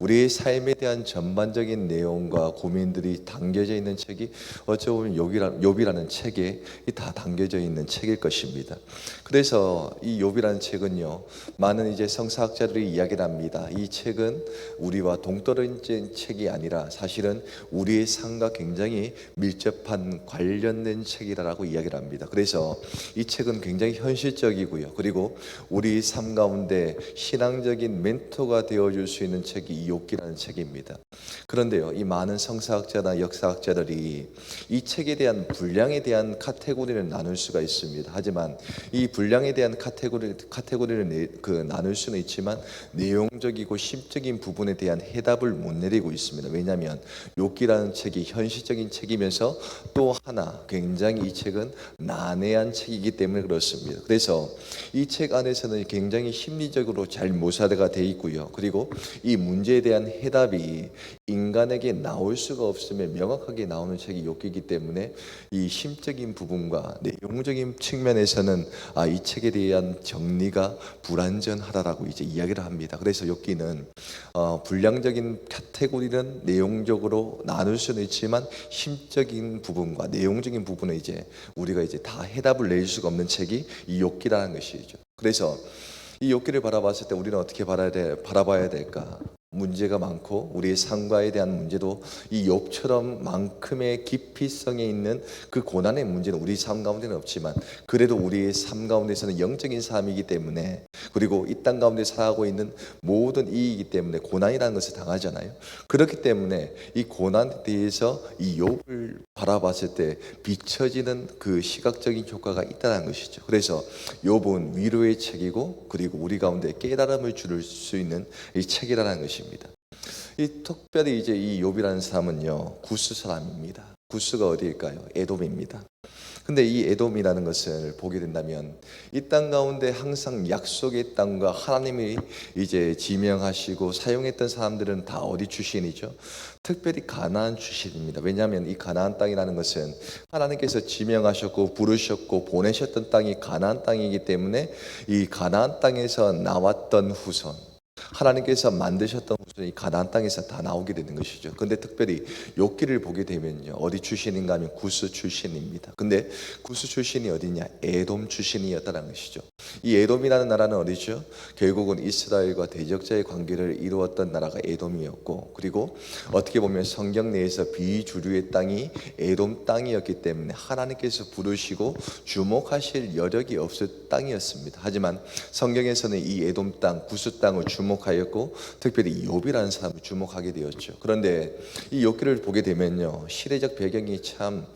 우리의 삶에 대한 전반적인 내용과 고민들이 담겨져 있는 책이 어찌 보면 욥이라는 책에 다 담겨져 있는 책일 것입니다. 그래서 이 욥이라는 책은요, 많은 이제 성사학자들이 이야기를 합니다. 이 책은 우리와 동떨어진 책이 아니라 사실은 우리의 삶과 굉장히 밀접한 관련된 책이라고 이야기를 합니다. 그래서 이 책은 굉장히 현실적이고요, 그리고 우리 삶 가운데 신앙적인 멘토가 되어줄 수 있는 책이 이 욥기라는 책입니다. 그런데요, 이 많은 성사학자나 역사학자들이 이 책에 대한 분량에 대한 카테고리를 나눌 수가 있습니다. 하지만 이 분량에 대한 카테고리를 나눌 수는 있지만 내용적이고 심적인 부분에 대한 해답을 못 내리고 있습니다. 왜냐하면 욥기라는 책이 현실적인 책이면서 또 하나 굉장히 이 책은 난해한 책이기 때문에 그렇습니다. 그래서 이 책 안에서는 굉장히 심리적으로 잘 묘사가 되어 있고요, 그리고 이 문제에 대한 해답이 인간에게 나올 수가 없으면 명확하게 나오는 책이 욥기이기 때문에 이 심적인 부분과 내용적인 측면에서는 이 책에 대한 정리가 불완전하다라고 이제 이야기를 합니다. 그래서 욥기는 분량적인 카테고리는 내용적으로 나눌 수는 있지만 심적인 부분과 내용적인 부분은 이제 우리가 이제 다 해답을 낼 수가 없는 책이 이 욥기라는 것이죠. 그래서 이 욥기를 바라봤을 때 우리는 어떻게 바라봐야 될까? 문제가 많고 우리의 삶과에 대한 문제도 이 욥처럼 만큼의 깊이성에 있는 그 고난의 문제는 우리 삶 가운데는 없지만 그래도 우리의 삶 가운데서는 영적인 삶이기 때문에, 그리고 이 땅 가운데 살아가고 있는 모든 이이기 때문에 고난이라는 것을 당하잖아요. 그렇기 때문에 이 고난에 대해서 이 욥을 바라봤을 때 비춰지는 그 시각적인 효과가 있다는 것이죠. 그래서 욥은 위로의 책이고 그리고 우리 가운데 깨달음을 줄 수 있는 이 책이라는 것입니다. 이 특별히 이제 이 욥이라는 사람은요, 구스 사람입니다. 구스가 어디일까요? 에돔입니다. 근데 이 에돔이라는 것을 보게 된다면 이 땅 가운데 항상 약속의 땅과 하나님이 이제 지명하시고 사용했던 사람들은 다 어디 출신이죠? 특별히 가나안 출신입니다. 왜냐하면 이 가나안 땅이라는 것은 하나님께서 지명하셨고 부르셨고 보내셨던 땅이 가나안 땅이기 때문에 이 가나안 땅에서 나왔던 후손, 하나님께서 만드셨던 후손이 가나안 땅에서 다 나오게 되는 것이죠. 근데 특별히 욥기를 보게 되면요, 어디 출신인가 하면 구스 출신입니다. 근데 구스 출신이 어디냐? 에돔 출신이었다는 것이죠. 이 에돔이라는 나라는 어디죠? 결국은 이스라엘과 대적자의 관계를 이루었던 나라가 에돔이었고, 그리고 어떻게 보면 성경 내에서 비주류의 땅이 에돔 땅이었기 때문에 하나님께서 부르시고 주목하실 여력이 없을 땅이었습니다. 하지만 성경에서는 이 에돔 땅, 구스 땅을 주목하였고 특별히 욥이라는 사람을 주목하게 되었죠. 그런데 이 욥기를 보게 되면요, 시대적 배경이 참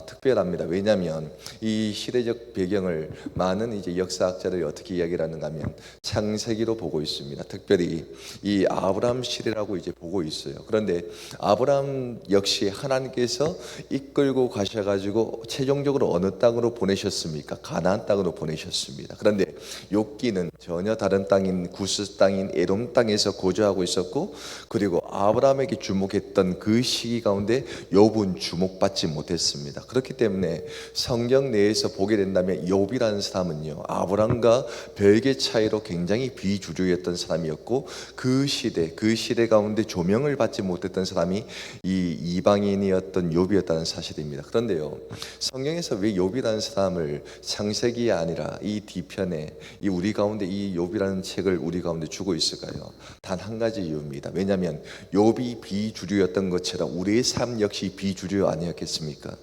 특별합니다. 왜냐하면 이 시대적 배경을 많은 이제 역사학자들이 어떻게 이야기를 하는가 하면 창세기로 보고 있습니다. 특별히 이 아브라함 시대라고 이제 보고 있어요. 그런데 아브라함 역시 하나님께서 이끌고 가셔가지고 최종적으로 어느 땅으로 보내셨습니까? 가나안 땅으로 보내셨습니다. 그런데 욥기는 전혀 다른 땅인 구스 땅인 에돔 땅에서 거주하고 있었고, 그리고 아브라함에게 주목했던 그 시기 가운데 욥은 주목받지 못했습니다. 그렇기 때문에 성경 내에서 보게 된다면 욥이라는 사람은요, 아브라함과 별개 차이로 굉장히 비주류였던 사람이었고 그 시대 가운데 조명을 받지 못했던 사람이 이 이방인이었던 욥이었다는 사실입니다. 그런데요, 성경에서 왜 욥이라는 사람을 창세기에 아니라 이 뒤편에 이 우리 가운데 이 욥이라는 책을 우리 가운데 주고 있을까요? 단 한 가지 이유입니다. 왜냐하면 욥이 비주류였던 것처럼 우리의 삶 역시 비주류 아니었겠습니까?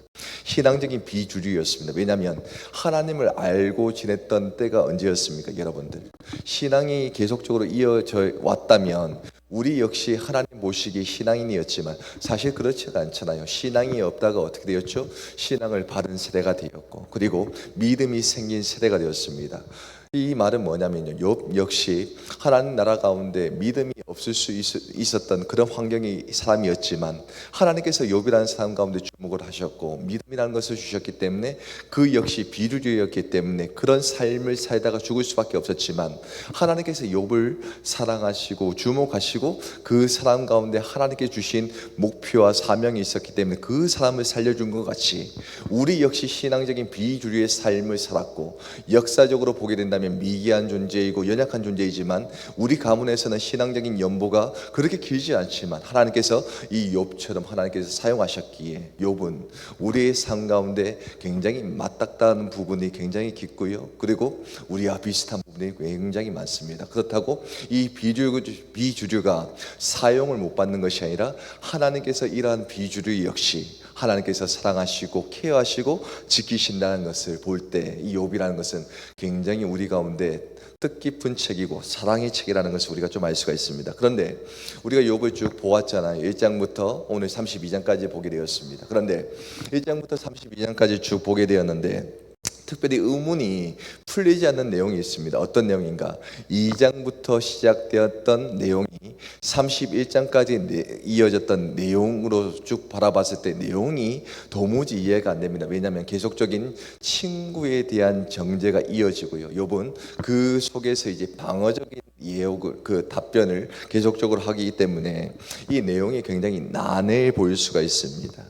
신앙적인 비주류였습니다. 왜냐하면 하나님을 알고 지냈던 때가 언제였습니까? 여러분들, 신앙이 계속적으로 이어져 왔다면 우리 역시 하나님 모시기 신앙인이었지만 사실 그렇지가 않잖아요. 신앙이 없다가 어떻게 되었죠? 신앙을 받은 세대가 되었고 그리고 믿음이 생긴 세대가 되었습니다. 이 말은 뭐냐면요, 욥 역시 하나님 나라 가운데 믿음이 없을 수 있었던 그런 환경의 사람이었지만 하나님께서 욥이라는 사람 가운데 주목을 하셨고 믿음이라는 것을 주셨기 때문에 그 역시 비주류였기 때문에 그런 삶을 살다가 죽을 수밖에 없었지만 하나님께서 욥을 사랑하시고 주목하시고 그 사람 가운데 하나님께 주신 목표와 사명이 있었기 때문에 그 사람을 살려준 것 같이 우리 역시 신앙적인 비주류의 삶을 살았고, 역사적으로 보게 된다면 미개한 존재이고 연약한 존재이지만 우리 가문에서는 신앙적인 연보가 그렇게 길지 않지만 하나님께서 이 욥처럼 하나님께서 사용하셨기에 욥은 우리의 삶 가운데 굉장히 맞닥다는 부분이 굉장히 깊고요. 그리고 우리와 비슷한 부분이 굉장히 많습니다. 그렇다고 이 비주류가 사용을 못 받는 것이 아니라 하나님께서 이러한 비주류 역시 하나님께서 사랑하시고 케어하시고 지키신다는 것을 볼 때 이 욥이라는 것은 굉장히 우리 가운데 뜻깊은 책이고 사랑의 책이라는 것을 우리가 좀 알 수가 있습니다. 그런데 우리가 욥을 쭉 보았잖아요. 1장부터 오늘 32장까지 보게 되었습니다. 그런데 1장부터 32장까지 쭉 보게 되었는데 특별히 의문이 풀리지 않는 내용이 있습니다. 어떤 내용인가? 2장부터 시작되었던 내용이 31장까지 이어졌던 내용으로 쭉 바라봤을 때 내용이 도무지 이해가 안 됩니다. 왜냐하면 계속적인 친구에 대한 정죄가 이어지고요. 욥은 그 속에서 이제 방어적인 예옥을 그 답변을 계속적으로 하기 때문에 이 내용이 굉장히 난해해 보일 수가 있습니다.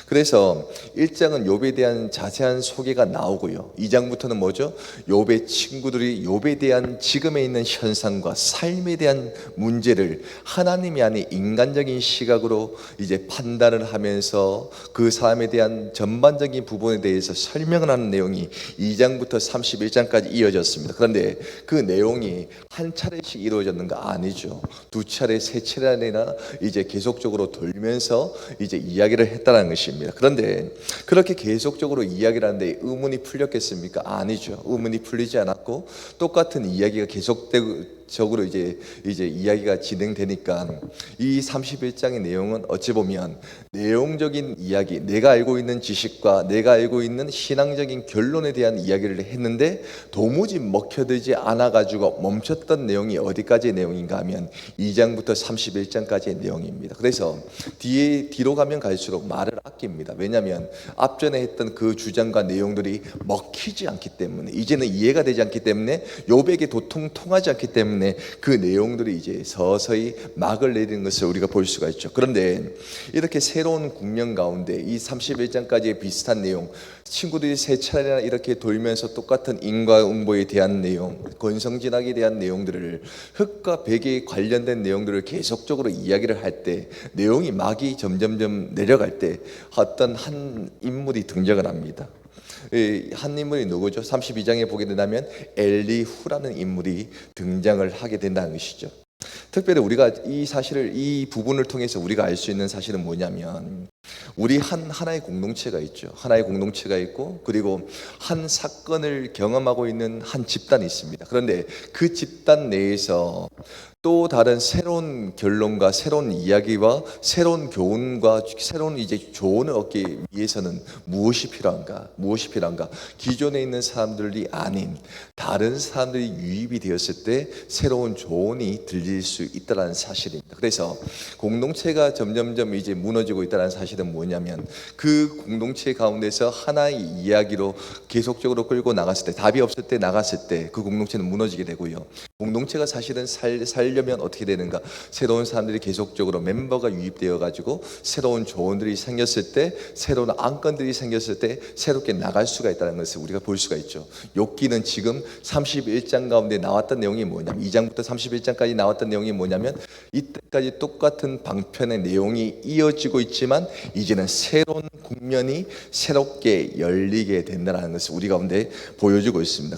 그래서 1장은 욥에 대한 자세한 소개가 나오고요. 2장부터는 뭐죠? 욥의 친구들이 욥에 대한 지금에 있는 현상과 삶에 대한 문제를 하나님이 아닌 인간적인 시각으로 이제 판단을 하면서 그 사람에 대한 전반적인 부분에 대해서 설명을 하는 내용이 2장부터 31장까지 이어졌습니다. 그런데 그 내용이 한 차례씩 이루어졌는가? 아니죠. 두 차례, 세 차례나 이제 계속적으로 돌면서 이제 이야기를 했다는 것입니다. 그런데 그렇게 계속적으로 이야기를 하는데 의문이 풀렸겠습니까? 아니죠. 의문이 풀리지 않았고 똑같은 이야기가 계속적으로 이제 이야기가 진행되니까 이 31장의 내용은 어찌 보면 내용적인 이야기, 내가 알고 있는 지식과 내가 알고 있는 신앙적인 결론에 대한 이야기를 했는데 도무지 먹혀들지 않아가지고 멈췄던 내용이 어디까지의 내용인가 하면 2장부터 31장까지의 내용입니다. 그래서 뒤로 가면 갈수록 말을 아낍니다. 왜냐하면 앞전에 했던 그 주장과 내용들이 먹히지 않기 때문에 이제는 이해가 되지 않기 때문에 욥에게 도통 통하지 않기 때문에 그 내용들이 이제 서서히 막을 내리는 것을 우리가 볼 수가 있죠. 그런데 이렇게 새로운 국면 가운데 이 31장까지의 비슷한 내용, 친구들이 세 차례나 이렇게 돌면서 똑같은 인과응보에 대한 내용, 권성진학에 대한 내용들을 흙과 백에 관련된 내용들을 계속적으로 이야기를 할 때 내용이 막이 점점점 내려갈 때 어떤 한 인물이 등장을 합니다. 한 인물이 누구죠? 32장에 보게 된다면 엘리후라는 인물이 등장을 하게 된다는 것이죠. 특별히 우리가 이 부분을 통해서 우리가 알 수 있는 사실은 뭐냐면 우리 하나의 공동체가 있죠. 하나의 공동체가 있고 그리고 한 사건을 경험하고 있는 한 집단이 있습니다. 그런데 그 집단 내에서 또 다른 새로운 결론과 새로운 이야기와 새로운 교훈과 새로운 이제 조언을 얻기 위해서는 무엇이 필요한가? 기존에 있는 사람들이 아닌 다른 사람들이 유입이 되었을 때 새로운 조언이 들릴 수 있다는 사실입니다. 그래서 공동체가 점점점 이제 무너지고 있다는 사실은 뭐냐면 그 공동체 가운데서 하나의 이야기로 계속적으로 끌고 나갔을 때 답이 없을 때 나갔을 때 그 공동체는 무너지게 되고요. 공동체가 사실은 살려면 어떻게 되는가? 새로운 사람들이 계속적으로 멤버가 유입되어 가지고 새로운 조언들이 생겼을 때 새로운 안건들이 생겼을 때 새롭게 나갈 수가 있다는 것을 우리가 볼 수가 있죠. 욥기는 지금 31장 가운데 나왔던 내용이 뭐냐면 2장부터 31장까지 나왔던 내용이 뭐냐면 이때까지 똑같은 방편의 내용이 이어지고 있지만 이제는 새로운 국면이 새롭게 열리게 된다는 것을 우리 가운데 보여주고 있습니다.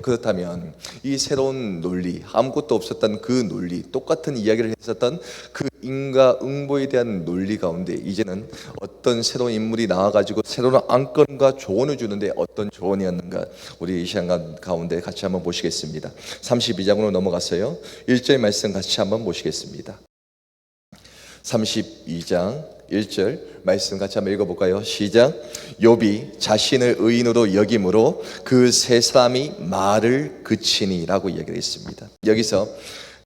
그렇다면 이 새로운 논리, 아무것도 없었던 그 논리, 똑같은 이야기를 했었던 그 인과응보에 대한 논리 가운데 이제는 어떤 새로운 인물이 나와가지고 새로운 안건과 조언을 주는데 어떤 조언이었는가 우리 이 시간 가운데 같이 한번 보시겠습니다. 32장으로 넘어갔어요. 1절 말씀 같이 한번 보시겠습니다. 32장 1절 말씀 같이 한번 읽어볼까요? 시작. 욥이 자신을 의인으로 여김으로 그 세 사람이 말을 그치니라고 이야기를 했습니다. 여기서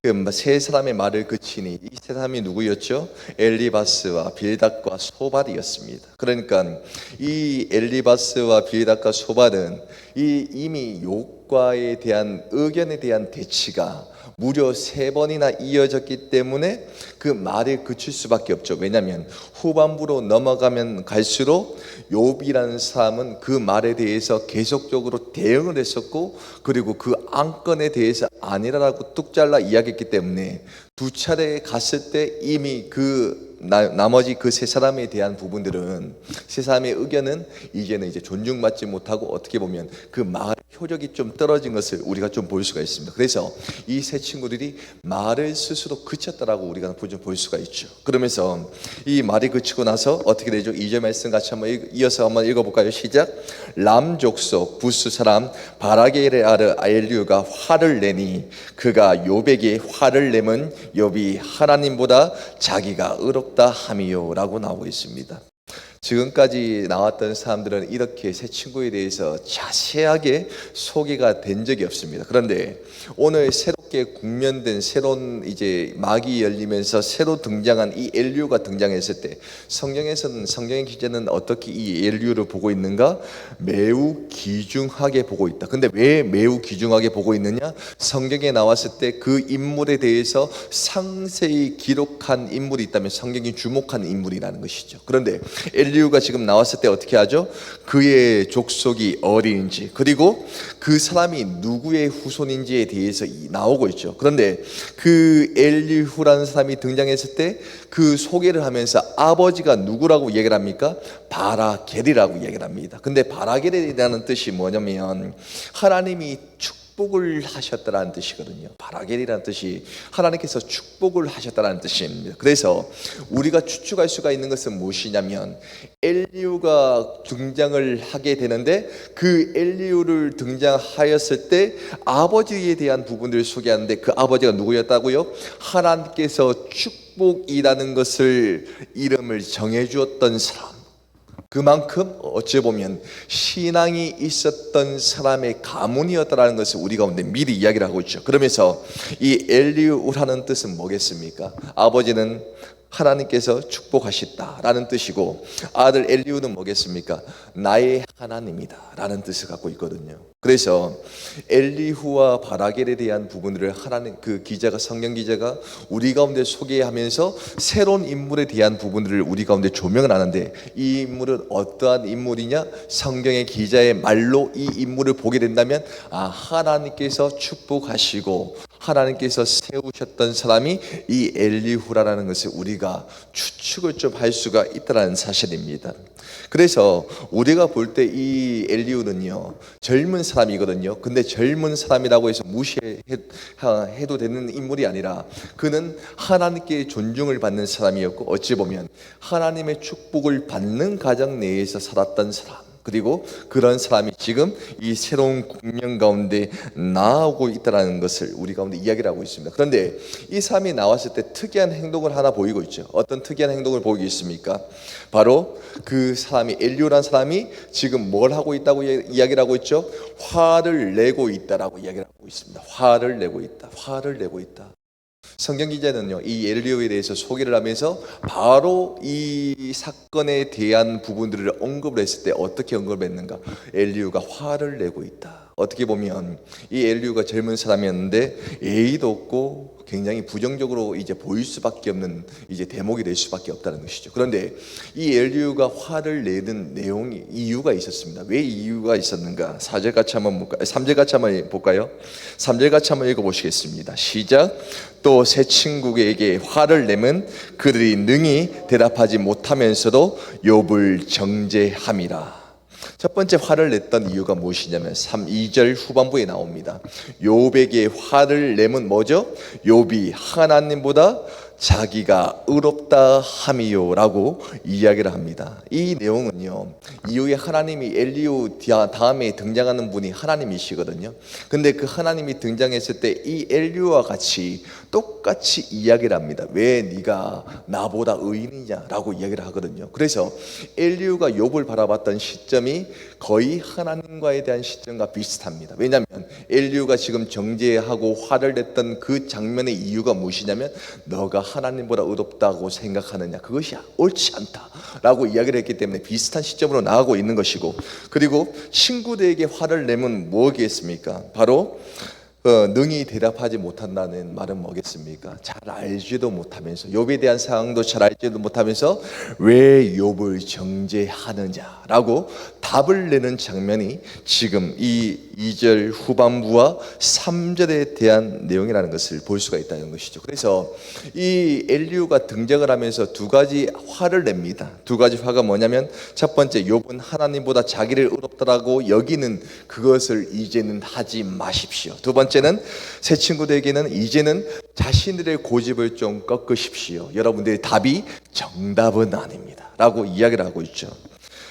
그 세 사람의 말을 그치니 이 세 사람이 누구였죠? 엘리바스와 빌닷과 소발이었습니다. 그러니까 이 엘리바스와 빌닷과 소발은 이미 욥과에 대한 의견에 대한 대치가 무려 3번이나 이어졌기 때문에 그 말을 그칠 수밖에 없죠. 왜냐하면 후반부로 넘어가면 갈수록 욥이라는 사람은 그 말에 대해서 계속적으로 대응을 했었고 그리고 그 안건에 대해서 아니라고 뚝 잘라 이야기했기 때문에 두 차례 갔을 때 이미 나머지 그 세 사람에 대한 부분들은, 세 사람의 의견은 이제는 이제 존중받지 못하고 어떻게 보면 그 말의 효력이 좀 떨어진 것을 우리가 좀 볼 수가 있습니다. 그래서 이 세 친구들이 말을 스스로 그쳤다라고 우리가 볼 수가 있죠. 그러면서 이 말이 그치고 나서 어떻게 되죠? 2절 말씀 같이 한번 이어서 한번 읽어볼까요? 시작. 람 족속 부스 사람 바라게의 아들 엘리후가 화를 내니 그가 욥에게 화를 내면 욥이 하나님보다 자기가 의롭다 함이요 라고 나오고 있습니다. 지금까지 나왔던 사람들은 이렇게 세 친구에 대해서 자세하게 소개가 된 적이 없습니다. 그런데 오늘 새롭게 국면된 새로운 이제 막이 열리면서 새로 등장한 이 엘리후가 등장했을 때 성경에서는, 성경의 기자는 어떻게 이 엘리후를 보고 있는가? 매우 귀중하게 보고 있다. 근데 왜 매우 귀중하게 보고 있느냐? 성경에 나왔을 때 그 인물에 대해서 상세히 기록한 인물이 있다면 성경이 주목한 인물이라는 것이죠. 그런데 엘리후가 지금 나왔을 때 어떻게 하죠? 그의 족속이 어디인지, 그리고 그 사람이 누구의 후손인지에 대해서 나오고 있죠. 그런데 그 엘리후라는 사람이 등장했을 때 그 소개를 하면서 아버지가 누구라고 얘기를 합니까? 바라겔이라고 얘기를 합니다. 근데 바라겔이라는 뜻이 뭐냐면 하나님이 축복을 하셨다라는 뜻이거든요. 바라겔이라는 뜻이 하나님께서 축복을 하셨다라는 뜻입니다. 그래서 우리가 추측할 수가 있는 것은 무엇이냐면 엘리후가 등장을 하게 되는데 그 엘리후를 등장하였을 때 아버지에 대한 부분들을 소개하는데 그 아버지가 누구였다고요? 하나님께서 축복이라는 것을 이름을 정해주었던 사람, 그만큼 어찌 보면 신앙이 있었던 사람의 가문이었다라는 것을 우리 가운데 미리 이야기를 하고 있죠. 그러면서 이 엘리후라는 뜻은 뭐겠습니까? 아버지는 하나님께서 축복하셨다라는 뜻이고 아들 엘리후는 뭐겠습니까? 나의 하나님이다 라는 뜻을 갖고 있거든요. 그래서 엘리후와 바라겔에 대한 부분들을 하나님 그 기자가, 성경 기자가 우리 가운데 소개하면서 새로운 인물에 대한 부분들을 우리 가운데 조명을 하는데, 이 인물은 어떠한 인물이냐? 성경의 기자의 말로 이 인물을 보게 된다면 하나님께서 축복하시고 하나님께서 세우셨던 사람이 이 엘리후라는 것을 우리가 추측을 좀 할 수가 있다는 사실입니다. 그래서 우리가 볼 때 이 엘리후는요 젊은 사람이거든요. 근데 젊은 사람이라고 해서 무시해도 되는 인물이 아니라 그는 하나님께 존중을 받는 사람이었고 어찌 보면 하나님의 축복을 받는 가정 내에서 살았던 사람, 그리고 그런 사람이 지금 이 새로운 국면 가운데 나아오고 있다는 것을 우리 가운데 이야기를 하고 있습니다. 그런데 이 사람이 나왔을 때 특이한 행동을 하나 보이고 있죠. 어떤 특이한 행동을 보이고 있습니까? 바로 그 사람이, 엘리후라는 사람이 지금 뭘 하고 있다고 이야기를 하고 있죠? 화를 내고 있다라고 이야기를 하고 있습니다. 화를 내고 있다. 화를 내고 있다. 성경 기자는요 이 엘리후에 대해서 소개를 하면서 바로 이 사건에 대한 부분들을 언급을 했을 때 어떻게 언급을 했는가? 엘리후가 화를 내고 있다. 어떻게 보면 이 엘리후가 젊은 사람이었는데 예의도 없고 굉장히 부정적으로 이제 보일 수밖에 없는 이제 대목이 될 수밖에 없다는 것이죠. 그런데 이 엘리후가 화를 내는 내용이 이유가 있었습니다. 왜 이유가 있었는가? 4절 같이 한번 볼까요? 3절 같이 한번 볼까요? 3절 같이 한번 읽어보시겠습니다. 시작. 또 세 친구에게 화를 내면 그들이 능히 대답하지 못하면서도 욥을 정죄함이라. 첫 번째 화를 냈던 이유가 무엇이냐면 2절 후반부에 나옵니다. 욥에게 화를 내면 뭐죠? 욥이 하나님보다 자기가 의롭다 함이요 라고 이야기를 합니다. 이 내용은요 이후에 하나님이 엘리후 다음에 등장하는 분이 하나님이시거든요. 근데 그 하나님이 등장했을 때 이 엘리후와 같이 똑같이 이야기를 합니다. 왜 네가 나보다 의인이냐 라고 이야기를 하거든요. 그래서 엘리후가 욥을 바라봤던 시점이 거의 하나님과에 대한 시점과 비슷합니다. 왜냐하면 엘리후가 지금 정죄하고 화를 냈던 그 장면의 이유가 무엇이냐면 너가 하나님보다 의롭다고 생각하느냐, 그것이 옳지 않다라고 이야기를 했기 때문에 비슷한 시점으로 나가고 있는 것이고, 그리고 친구들에게 화를 내면 뭐겠습니까? 바로 능히 대답하지 못한다는 말은 뭐겠습니까? 잘 알지도 못하면서, 욥에 대한 상황도 잘 알지도 못하면서 왜 욥을 정죄하느냐라고 답을 내는 장면이 지금 이 2절 후반부와 3절에 대한 내용이라는 것을 볼 수가 있다는 것이죠. 그래서 이 엘리후가 등장을 하면서 두 가지 화를 냅니다. 두 가지 화가 뭐냐면, 첫 번째, 욥은 하나님보다 자기를 의롭다라고 여기는 그것을 이제는 하지 마십시오. 두 번째는, 새 친구들에게는 이제는 자신들의 고집을 좀 꺾으십시오. 여러분들의 답이 정답은 아닙니다 라고 이야기를 하고 있죠.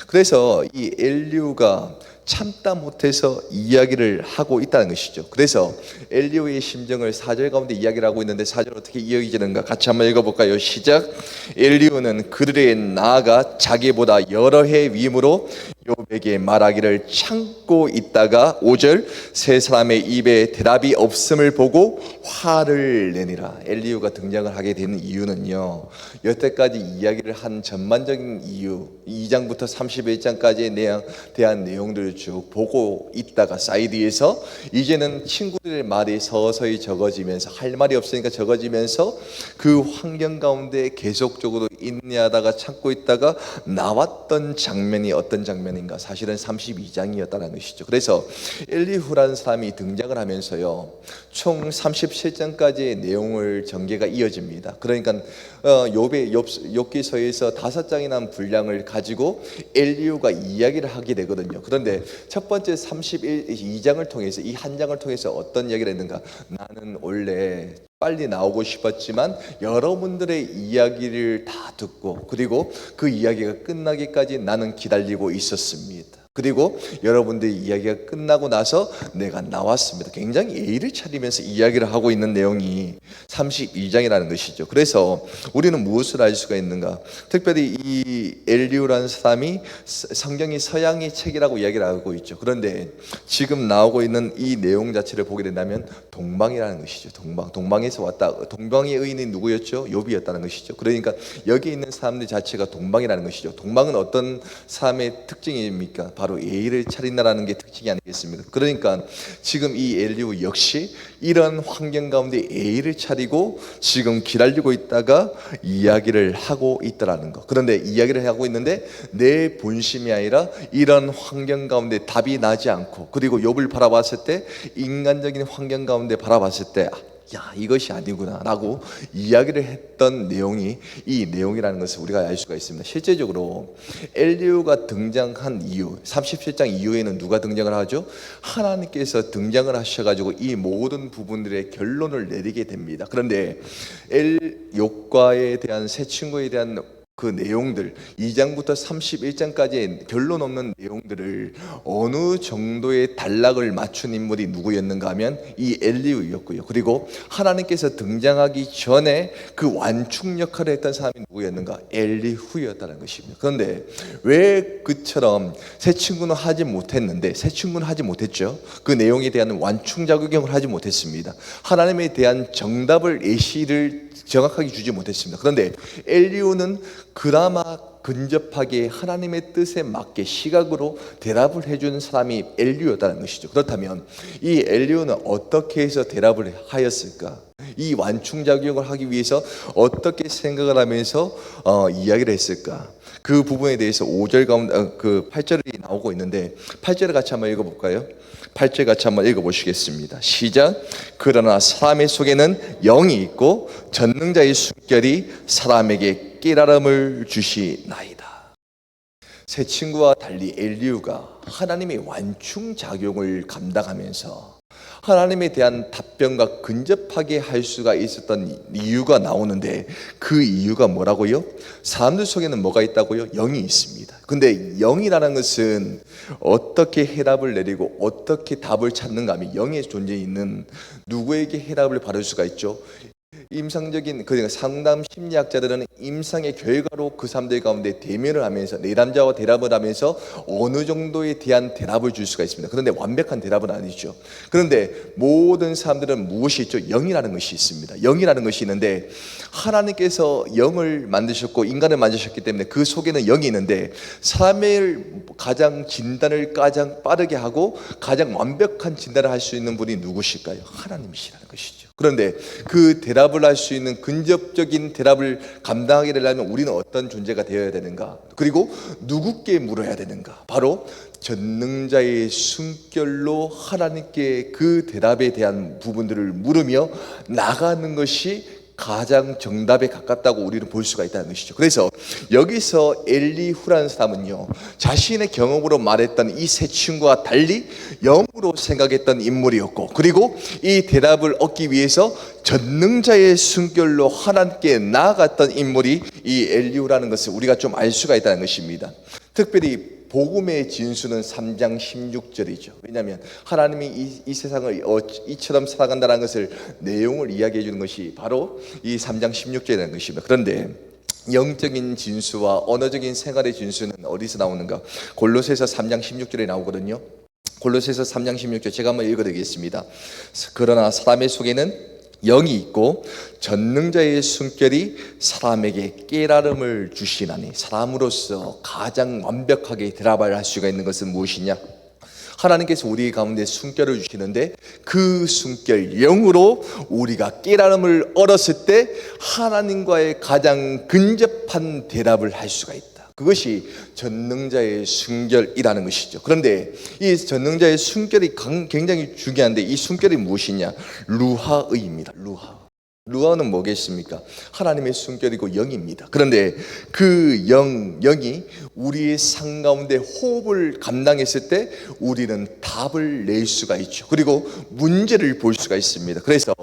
그래서 이 엘리후가 참다 못해서 이야기를 하고 있다는 것이죠. 그래서 엘리후의 심정을 4절 가운데 이야기를 하고 있는데, 4절 어떻게 이어지는가 같이 한번 읽어볼까요? 시작. 엘리후는 그들에게 나아가 자기보다 여러 해 위임으로 욥에게 말하기를 참고 있다가 5절, 세 사람의 입에 대답이 없음을 보고 화를 내니라. 엘리후가 등장을 하게 된 이유는요, 여태까지 이야기를 한 전반적인 이유, 2장부터 31장까지에 대한 내용들을 쭉 보고 있다가 사이드에서 이제는 친구들의 말이 서서히 적어지면서, 할 말이 없으니까 적어지면서 그 환경 가운데 계속적으로 인내하다가 참고 있다가 나왔던 장면이 어떤 장면인가? 사실은 32장이었다는 것이죠. 그래서 엘리후라는 사람이 등장을 하면서요, 총 37장까지의 내용을 전개가 이어집니다. 그러니까 욥기서에서 5장이나 분량을 가지고 엘리후가 이야기를 하게 되거든요. 그런데 첫 번째 32장을 통해서, 이 한 장을 통해서 어떤 이야기를 했는가? 나는 원래 빨리 나오고 싶었지만 여러분들의 이야기를 다 듣고, 그리고 그 이야기가 끝나기까지 나는 기다리고 있었습니다. 그리고 여러분들의 이야기가 끝나고 나서 내가 나왔습니다. 굉장히 예의를 차리면서 이야기를 하고 있는 내용이 32장이라는 것이죠. 그래서 우리는 무엇을 알 수가 있는가? 특별히 이 엘리후라는 사람이 성경이 서양의 책이라고 이야기를 하고 있죠. 그런데 지금 나오고 있는 이 내용 자체를 보게 된다면 동방이라는 것이죠. 동방에서 왔다. 동방의 의인이 누구였죠? 욥이었다는 것이죠. 그러니까 여기 있는 사람들 자체가 동방이라는 것이죠. 동방은 어떤 사람의 특징입니까? 바로 예의를 차린다라는 게 특징이 아니겠습니까? 그러니까 지금 이 엘리후 역시 이런 환경 가운데 예의를 차리고 지금 기다리고 있다가 이야기를 하고 있다라는 거. 그런데 이야기를 하고 있는데 내 본심이 아니라 이런 환경 가운데 답이 나지 않고, 그리고 욥을 바라봤을 때, 인간적인 환경 가운데 바라봤을 때, 야, 이것이 아니구나 라고 이야기를 했던 내용이 이 내용이라는 것을 우리가 알 수가 있습니다. 실제적으로 엘리후가 등장한 이유, 37장 이후에는 누가 등장을 하죠? 하나님께서 등장을 하셔가지고 이 모든 부분들의 결론을 내리게 됩니다. 그런데 욥과에 대한, 새 친구에 대한 그 내용들, 2장부터 31장까지의 결론 없는 내용들을 어느 정도의 단락을 맞춘 인물이 누구였는가 하면 이 엘리후였고요. 그리고 하나님께서 등장하기 전에 그 완충 역할을 했던 사람이 누구였는가? 엘리후였다는 것입니다. 그런데 왜 그처럼 새 친구는 하지 못했는데, 새 친구는 하지 못했죠. 그 내용에 대한 완충 작용을 하지 못했습니다. 하나님에 대한 정답을, 예시를 정확하게 주지 못했습니다. 그런데 엘리후는 그나마 근접하게 하나님의 뜻에 맞게 시각으로 대답을 해준 사람이 엘리후였다는 것이죠. 그렇다면 이 엘리후는 어떻게 해서 대답을 하였을까? 이 완충작용을 하기 위해서 어떻게 생각을 하면서 이야기를 했을까? 그 부분에 대해서 5절 가운데 그 8절이 나오고 있는데, 8절을 같이 한번 읽어볼까요? 8절 같이 한번 읽어보시겠습니다. 시작. 그러나 사람의 속에는 영이 있고 전능자의 숨결이 사람에게 깨달음을 주시나이다. 새 친구와 달리 엘리후가 하나님의 완충작용을 감당하면서 하나님에 대한 답변과 근접하게 할 수가 있었던 이유가 나오는데, 그 이유가 뭐라고요? 사람들 속에는 뭐가 있다고요? 영이 있습니다. 근데 영이라는 것은 어떻게 해답을 내리고 어떻게 답을 찾는가 하면, 영의 존재에 있는 누구에게 해답을 받을 수가 있죠? 임상적인 그러니까 상담 심리학자들은 임상의 결과로 그 사람들 가운데 대면을 하면서 내담자와 대답을 하면서 어느 정도에 대한 대답을 줄 수가 있습니다. 그런데 완벽한 대답은 아니죠. 그런데 모든 사람들은 무엇이 있죠? 영이라는 것이 있습니다. 영이라는 것이 있는데 하나님께서 영을 만드셨고 인간을 만드셨기 때문에 그 속에는 영이 있는데 사람의 가장 진단을 가장 빠르게 하고 가장 완벽한 진단을 할 수 있는 분이 누구실까요? 하나님이시라는 것이죠. 그런데 그 대답을 할 수 있는 근접적인 대답을 감당하게 되려면 우리는 어떤 존재가 되어야 되는가? 그리고 누구께 물어야 되는가? 바로 전능자의 숨결로 하나님께 그 대답에 대한 부분들을 물으며 나가는 것이 가장 정답에 가깝다고 우리는 볼 수가 있다는 것이죠. 그래서 여기서 엘리후라는 사람은요, 자신의 경험으로 말했던 이 세 친구와 달리 영으로 생각했던 인물이었고, 그리고 이 대답을 얻기 위해서 전능자의 숨결로 하나님께 나아갔던 인물이 이 엘리후라는 것을 우리가 좀 알 수가 있다는 것입니다. 특별히 복음의 진수는 3장 16절이죠. 왜냐하면 하나님이 이 세상을 이처럼 살아간다는 것을 내용을 이야기해 주는 것이 바로 이 3장 16절이라는 것입니다. 그런데 영적인 진수와 언어적인 생활의 진수는 어디서 나오는가? 골로새서 3장 16절에 나오거든요. 골로새서 3장 16절 제가 한번 읽어드리겠습니다. 그러나 사람의 속에는 영이 있고 전능자의 숨결이 사람에게 깨달음을 주시나니, 사람으로서 가장 완벽하게 대답을 할 수가 있는 것은 무엇이냐? 하나님께서 우리 가운데 숨결을 주시는데 그 숨결 영으로 우리가 깨달음을 얻었을 때 하나님과의 가장 근접한 대답을 할 수가 있다. 그것이 전능자의 숨결이라는 것이죠. 그런데 이 전능자의 숨결이 굉장히 중요한데 이 숨결이 무엇이냐? 루하의입니다. 루하는 뭐겠습니까? 하나님의 숨결이고 영입니다. 그런데 그 영이 우리의 삶 가운데 호흡을 감당했을 때 우리는 답을 낼 수가 있죠. 그리고 문제를 볼 수가 있습니다. 그래서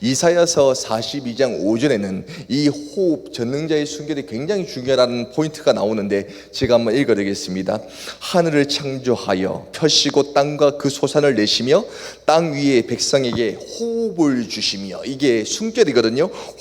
이사야서 42장 5절에는 이 호흡, 전능자의 숨결이 굉장히 중요하다는 포인트가 나오는데 제가 한번 읽어드리겠습니다. 하늘을 창조하여 펴시고 땅과 그 소산을 내시며 땅 위에 백성에게 호흡을 주시며, 이게 숨결이거든요.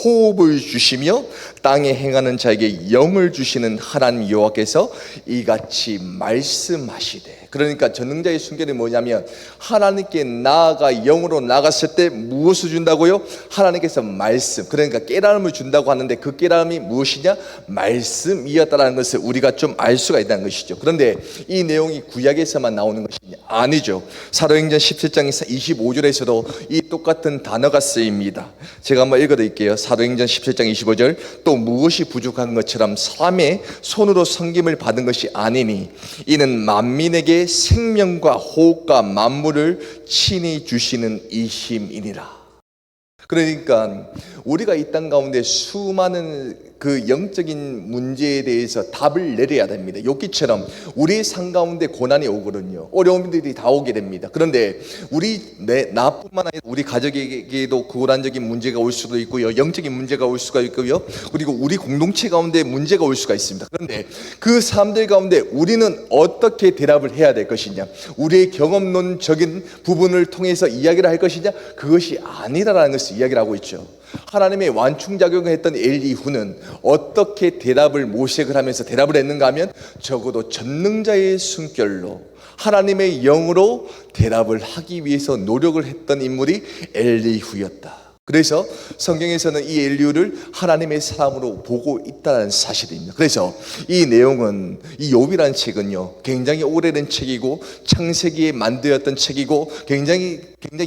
호흡을 주시며 땅에 행하는 자에게 영을 주시는 하나님 여호와께서 이같이 말씀하시되. 그러니까 전능자의 숨결이 뭐냐면 하나님께 나아가 영으로 나갔을 때 무엇을 준다고요? 하나님께서 말씀, 그러니까 깨달음을 준다고 하는데 그 깨달음이 무엇이냐? 말씀이었다는 것을 우리가 좀 알 수가 있다는 것이죠. 그런데 이 내용이 구약에서만 나오는 것이 아니죠. 사도행전 17장 25절에서도 이 똑같은 단어가 쓰입니다. 제가 한번 읽어드릴게요. 사도행전 17장 25절. 또 무엇이 부족한 것처럼 사람의 손으로 섬김을 받은 것이 아니니 이는 만민에게 생명과 호흡과 만물을 친히 주시는 이심이니라. 그러니까 우리가 이 땅 가운데 수많은 그 영적인 문제에 대해서 답을 내려야 됩니다. 욥기처럼 우리의 삶 가운데 고난이 오거든요. 어려움들이 다 오게 됩니다. 그런데 나뿐만 아니라 우리 가족에게도 고난적인 문제가 올 수도 있고요, 영적인 문제가 올 수가 있고요, 그리고 우리 공동체 가운데 문제가 올 수가 있습니다. 그런데 그 사람들 가운데 우리는 어떻게 대답을 해야 될 것이냐? 우리의 경험론적인 부분을 통해서 이야기를 할 것이냐? 그것이 아니라는 것을 이야기를 하고 있죠. 하나님의 완충작용을 했던 엘리후는 어떻게 대답을 모색을 하면서 대답을 했는가 하면 적어도 전능자의 숨결로 하나님의 영으로 대답을 하기 위해서 노력을 했던 인물이 엘리후였다. 그래서 성경에서는 이 엘리후를 하나님의 사람으로 보고 있다는 사실입니다. 그래서 이 내용은, 이 욥이라는 책은요 굉장히 오래된 책이고 창세기에 만들었던 책이고 굉장히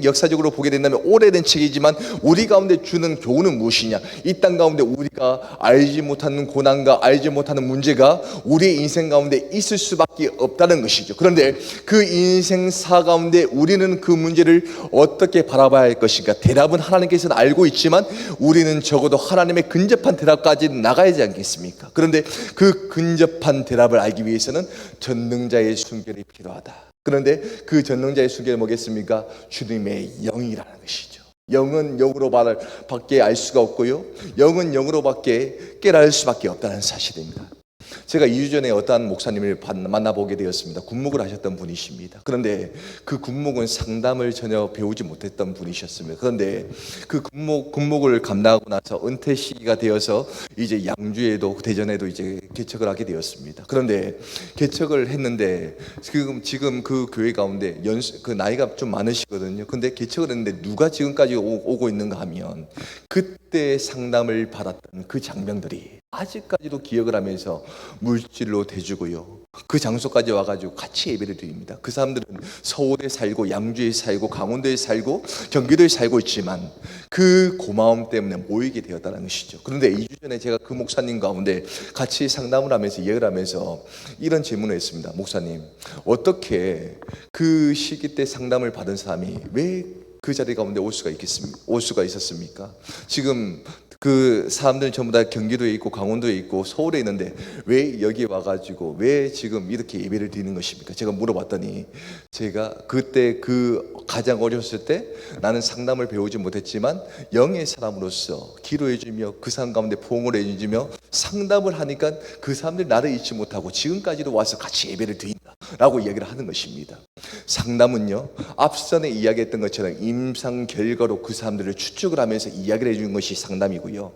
역사적으로 보게 된다면 오래된 책이지만 우리 가운데 주는 교훈은 무엇이냐? 이 땅 가운데 우리가 알지 못하는 고난과 알지 못하는 문제가 우리의 인생 가운데 있을 수밖에 없다는 것이죠. 그런데 그 인생사 가운데 우리는 그 문제를 어떻게 바라봐야 할 것인가? 대답은 하나님께서는 알고 있지만 우리는 적어도 하나님의 근접한 대답까지 나가야 하지 않겠습니까? 그런데 그 근접한 대답을 알기 위해서는 전능자의 숨결이 필요하다. 그런데 그 전능자의 숨결이 뭐겠습니까? 주님의 영이라는 것이죠. 영은 영으로 밖에 알 수가 없고요, 영은 영으로밖에 깨달을 수밖에 없다는 사실입니다. 제가 2주 전에 어떠한 목사님을 만나보게 되었습니다. 군목을 하셨던 분이십니다. 그런데 그 군목은 상담을 전혀 배우지 못했던 분이셨습니다. 그런데 그 군목을 감당하고 나서 은퇴 시기가 되어서 이제 양주에도 대전에도 이제 개척을 하게 되었습니다. 그런데 개척을 했는데 지금 그 교회 가운데 그 나이가 좀 많으시거든요. 근데 개척을 했는데 누가 지금까지 오고 있는가 하면 그때 상담을 받았던 그 장병들이 아직까지도 기억을 하면서 물질로 대주고요. 그 장소까지 와가지고 같이 예배를 드립니다. 그 사람들은 서울에 살고 양주에 살고 강원도에 살고 경기도에 살고 있지만 그 고마움 때문에 모이게 되었다는 것이죠. 그런데 2주 전에 제가 그 목사님 가운데 같이 상담을 하면서 이야기를 하면서 이런 질문을 했습니다. 목사님, 어떻게 그 시기 때 상담을 받은 사람이 왜 그 자리 가운데 올 수가 있었습니까? 지금 그 사람들 전부 다 경기도에 있고 강원도에 있고 서울에 있는데 왜 여기 와가지고 왜 지금 이렇게 예배를 드리는 것입니까? 제가 물어봤더니 제가 그때 그 가장 어렸을 때 나는 상담을 배우지 못했지만 영의 사람으로서 기도해주며 그 사람 가운데 포옹을 해주며 상담을 하니까 그 사람들이 나를 잊지 못하고 지금까지도 와서 같이 예배를 드린다 라고 이야기를 하는 것입니다. 상담은요, 앞선에 이야기했던 것처럼 임상 결과로 그 사람들을 추측을 하면서 이야기를 해주는 것이 상담이고요,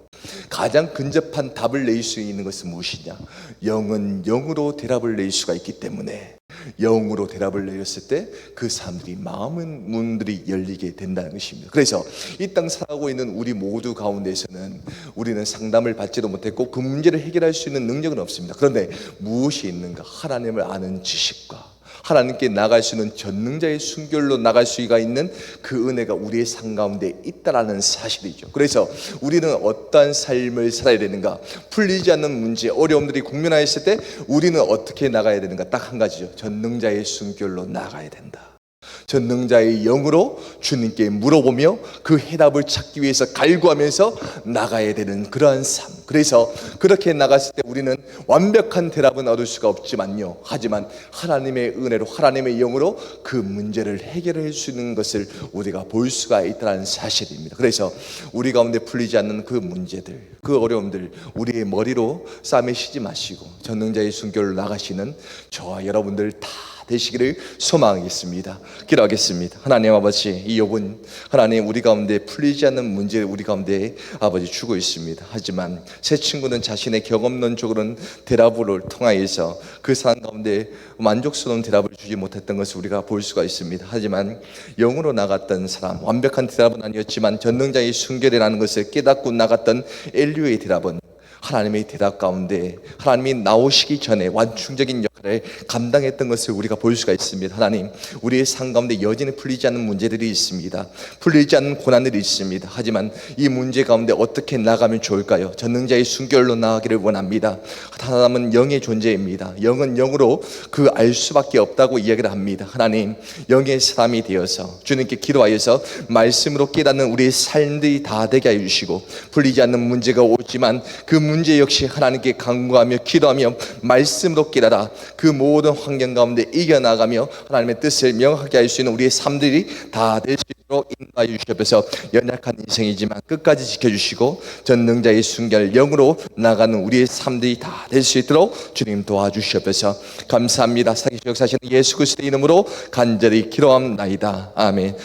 가장 근접한 답을 낼 수 있는 것은 무엇이냐? 영은 영으로 대답을 낼 수가 있기 때문에 영으로 대답을 내렸을 때 그 사람들이 마음의 문들이 열리게 된다는 것입니다. 그래서 이 땅 살아가고 있는 우리 모두 가운데서는 우리는 상담을 받지도 못했고 그 문제를 해결할 수 있는 능력은 없습니다. 그런데 무엇이 있는가? 하나님을 아는 지식과 하나님께 나갈 수 있는 전능자의 순결로 나갈 수가 있는 그 은혜가 우리의 삶 가운데 있다라는 사실이죠. 그래서 우리는 어떠한 삶을 살아야 되는가? 풀리지 않는 문제, 어려움들이 국면하였을 때 우리는 어떻게 나가야 되는가? 딱 한 가지죠. 전능자의 순결로 나가야 된다. 전능자의 영으로 주님께 물어보며 그 해답을 찾기 위해서 갈구하면서 나가야 되는 그러한 삶. 그래서 그렇게 나갔을 때 우리는 완벽한 대답은 얻을 수가 없지만요, 하지만 하나님의 은혜로 하나님의 영으로 그 문제를 해결할 수 있는 것을 우리가 볼 수가 있다는 사실입니다. 그래서 우리 가운데 풀리지 않는 그 문제들, 그 어려움들 우리의 머리로 싸매시지 마시고 전능자의 순결로 나가시는 저와 여러분들 다 되시기를 소망하겠습니다. 기도하겠습니다. 하나님 아버지, 이 욥은 하나님 우리 가운데 풀리지 않는 문제를 우리 가운데 아버지 주고 있습니다. 하지만 새 친구는 자신의 경험론적으로는 대답을 통하여서 그 사람 가운데 만족스러운 대답을 주지 못했던 것을 우리가 볼 수가 있습니다. 하지만 영으로 나갔던 사람, 완벽한 대답은 아니었지만 전능자의 순결이라는 것을 깨닫고 나갔던 엘리오의 대답은 하나님의 대답 가운데 하나님이 나오시기 전에 완충적인 역할을 감당했던 것을 우리가 볼 수가 있습니다. 하나님, 우리의 삶 가운데 여전히 풀리지 않는 문제들이 있습니다. 풀리지 않는 고난들이 있습니다. 하지만 이 문제 가운데 어떻게 나가면 좋을까요? 전능자의 순결로 나가기를 원합니다. 하나님은 영의 존재입니다. 영은 영으로 그 알 수밖에 없다고 이야기를 합니다. 하나님, 영의 사람이 되어서 주님께 기도하여서 말씀으로 깨닫는 우리의 삶들이 다 되게 해주시고, 풀리지 않는 문제가 오지만 그 문제 역시 하나님께 간구하며 기도하며 말씀으로 깨달아 그 모든 환경 가운데 이겨나가며 하나님의 뜻을 명확하게 할 수 있는 우리의 삶들이 다 될 수 있도록 인도하여 주시옵소서. 연약한 인생이지만 끝까지 지켜주시고 전능자의 순결 영으로 나가는 우리의 삶들이 다 될 수 있도록 주님 도와주시옵소서. 감사합니다. 살아계신 역사하시는 예수 그리스도의 이름으로 간절히 기도합나이다. 아멘.